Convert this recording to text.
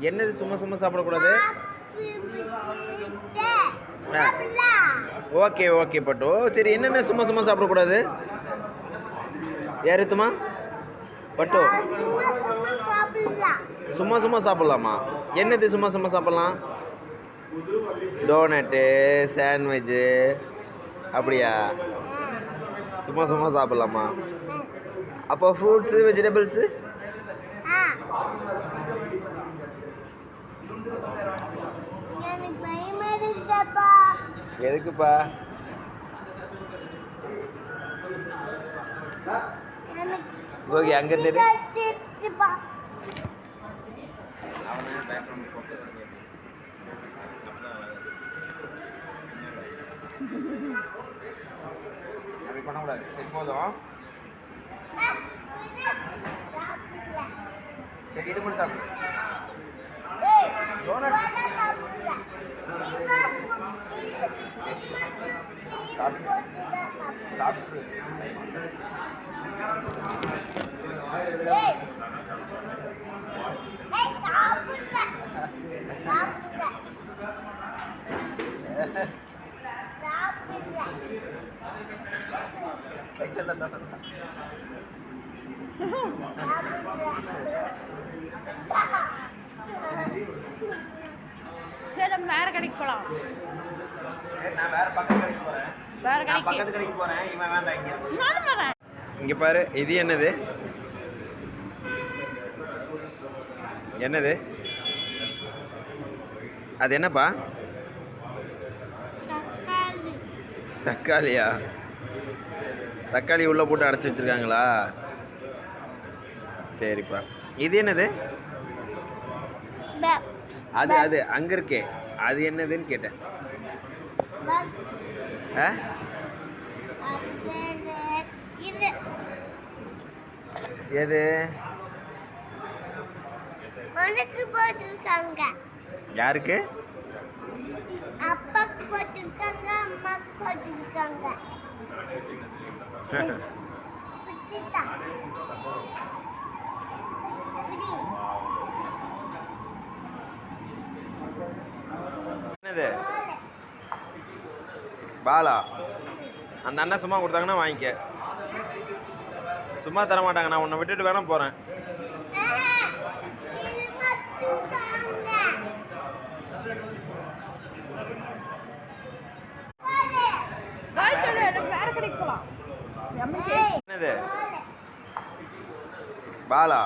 என்னது சும்மா சும்மா சாப்பிடக்கூடாது? ஓகே ஓகே பட்டு. சரி, என்னென்ன சும்மா சும்மா சாப்பிடக்கூடாது? யாருத்துமா பட்டு? சும்மா சும்மா சாப்பிடலாமா? என்னது சும்மா சும்மா சாப்பிடலாம்? டோனட்டு, சாண்ட்விட்சு, அப்படியா? சும்மா சும்மா சாப்பிடலாமா? அப்போ ஃப்ரூட்ஸு, வெஜிடபிள்ஸு? எதுக்குப்பா? ஓகே, அங்க தேடு. அப்படி பண்ணக்கூடாது. சரி, போதும். சரி, இது மட்டும் சாப்பிடு. சாப்பிட்டு சரி, நம்ம வேற கடைக்கு போலாம். நான் வேற பக்கத்து கடைக்கு போறேன். பக்கத்து கடைக்கு போறேன். இவன் வேண்டாம், இங்க நானும் வரேன். இங்க பாரு. இது என்னது? என்னது அது? என்னப்பா? தக்காளியா? தக்காளி உள்ள போட்டு அடைச்சி வச்சிருக்காங்களா? சரிப்பா. இது என்னது? அது அது அங்க இருக்கே, அது என்னதுன்னு கேட்டேன். எது? யாருக்கு? அப்பாக்கு போட்டுருக்காங்க, அம்மாக்கு போட்டுருக்காங்க. என்னது? பாலா? அந்த அண்ணன் சும்மா கொடுத்தாங்கன்னா வாங்கிக்க. சும்மா தர மாட்டாங்க. நான் உன்னை விட்டுட்டு வேணா போறேன். வேற கடைக்கு போலாம். என்னது? பாலா?